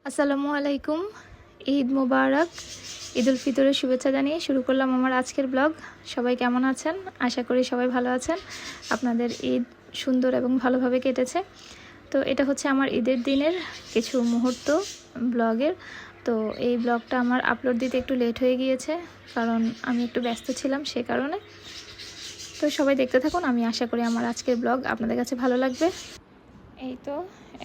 আসসালামু আলাইকুম। ঈদ মুবারক। ঈদুল ফিতরের শুভেচ্ছা জানিয়ে শুরু করলাম আমার আজকের ব্লগ। সবাই কেমন আছেন? আশা করি সবাই ভালো আছেন। আপনাদের ঈদ সুন্দর এবং ভালোভাবে কেটেছে। তো এটা হচ্ছে আমার ঈদের দিনের কিছু মুহূর্ত ব্লগের। তো এই ব্লগটা আমার আপলোড দিতে একটু লেট হয়ে গিয়েছে, কারণ আমি একটু ব্যস্ত ছিলাম সে কারণে। তো সবাই দেখতে থাকুন, আমি আশা করি আমার আজকের ব্লগ আপনাদের কাছে ভালো লাগবে। এই তো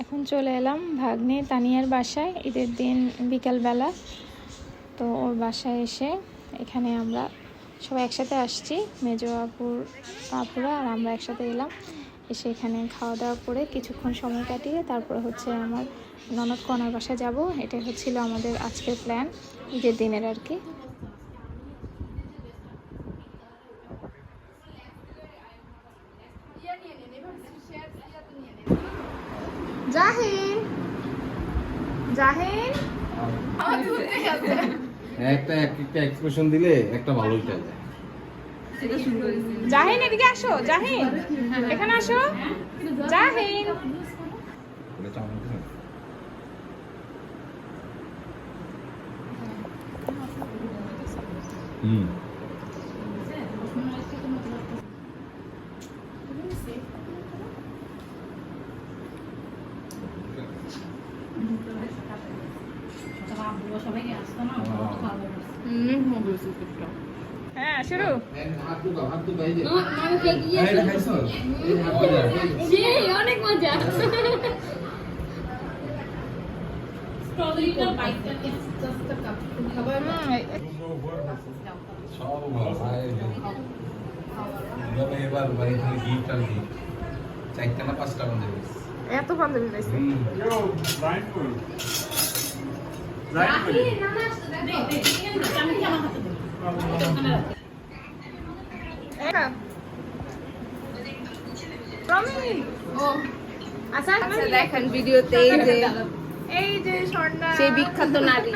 এখন চলে এলাম ভাগ্নে তানিয়ার বাসায় ঈদের দিন বিকালবেলা। তো ওর বাসায় এসে এখানে আমরা সবাই একসাথে আসছি, মেজো আপুরা আর আমরা একসাথে এলাম। এসে এখানে খাওয়া দাওয়া করে কিছুক্ষণ সময় কাটিয়ে তারপরে হচ্ছে আমার ননদ কনার বাসায় যাব। এটাই হচ্ছিল আমাদের আজকের প্ল্যান ঈদের দিনের আর কি। জাহিন জাহিন একটা এক্সপ্রেশন দিলে একটা ভালোই যায়। জাহিন এদিকে আসো, জাহিন এখানে আসো, জাহিন। হুম হ্যাঁ শুরু। অনেক মজা। এবার গিফট আর গিফট চারটা না পাঁচটা মধ্যে এত বান্ধবী পাইছে। আচ্ছা দেখেন ভিডিওতে এই যে স্বর্ণা, সেই বিখ্যাত নারী।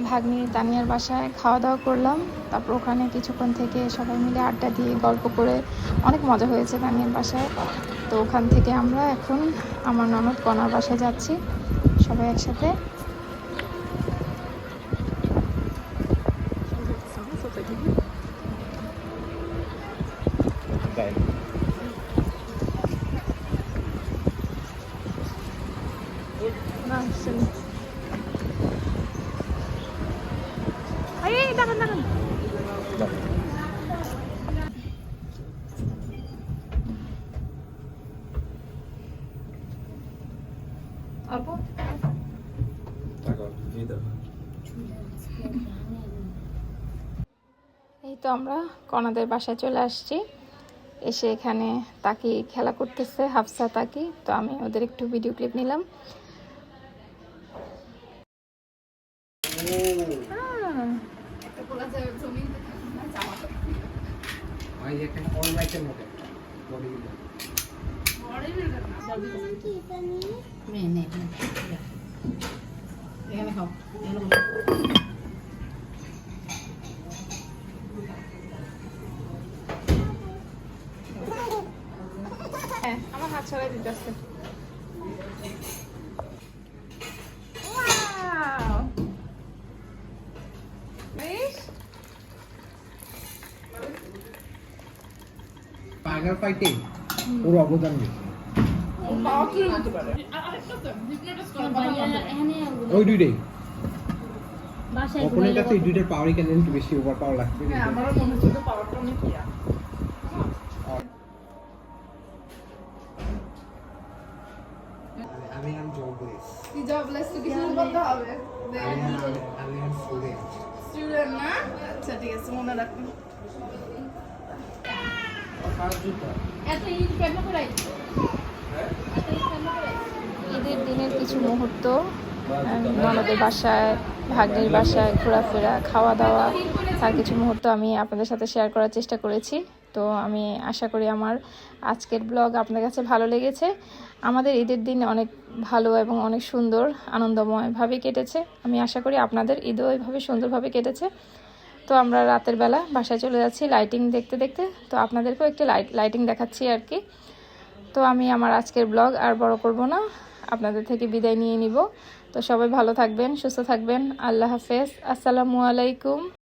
ভাগ্নি তানিয়ার বাসায় খাওয়া দাওয়া করলাম। তারপর ওখানে কিছুক্ষণ থেকে সবাই মিলে আড্ডা দিয়ে গল্প করে অনেক মজা হয়েছে তানিয়ার বাসায়। তো ওখান থেকে আমরা এখন আমার ননদ কনার বাসায় যাচ্ছি সবাই একসাথে। এই দাঁড়ান দাঁড়ান। আপু এই তো আমরা কনাদের বাসায় চলে আসছি। এসে এখানে তাকি খেলা করতেছে, হাফসা তাকি। তো আমি ওদের একটু ভিডিও ক্লিপ নিলাম। হ্যাঁ আমার হাত ছড়াই দিতেছে। টাইগার ফাইটে ওর অবদান বেশি। ওই দুইটাই অপোনেন্ট কাছে এই দুইটার পাওয়ারই কেন একটু বেশি ওভার পাওয়ার লাগবে। আমারও মনে হচ্ছে তো পাওয়ারটা অনেক ইয়া। আমি জবলেস। কি জবলেস তো কিছু বলতে হবে। আমি স্টুডেন্ট। স্টুডেন্ট না? আচ্ছা ঠিক আছে মনে রাখুন। এত ঈদ কেন করাই? ঈদের দিনের কিছু মুহূর্ত ননদের বাসায়, ভাগ্নির বাসায় ঘোরাফেরা, খাওয়া দাওয়া, তার কিছু মুহূর্ত আমি আপনাদের সাথে শেয়ার করার চেষ্টা করেছি। তো আমি আশা করি আমার আজকের ব্লগ আপনাদের কাছে ভালো লেগেছে। আমাদের ঈদের দিন অনেক ভালো এবং অনেক সুন্দর আনন্দময়ভাবে কেটেছে। আমি আশা করি আপনাদের ঈদও এইভাবে সুন্দরভাবে কেটেছে। তো আমরা রাতের বেলা বাসায় চলে যাচ্ছি লাইটিং দেখতে দেখতে। তো আপনাদেরকেও একটি লাইটিং দেখাচ্ছি আর কি। তো আমি আমার আজকের ব্লগ আর বড় করব না, আপনাদের থেকে বিদায় নিয়ে নিব। তো সবাই ভালো থাকবেন, সুস্থ থাকবেন। আল্লাহ হাফেজ, আসসালামু আলাইকুম।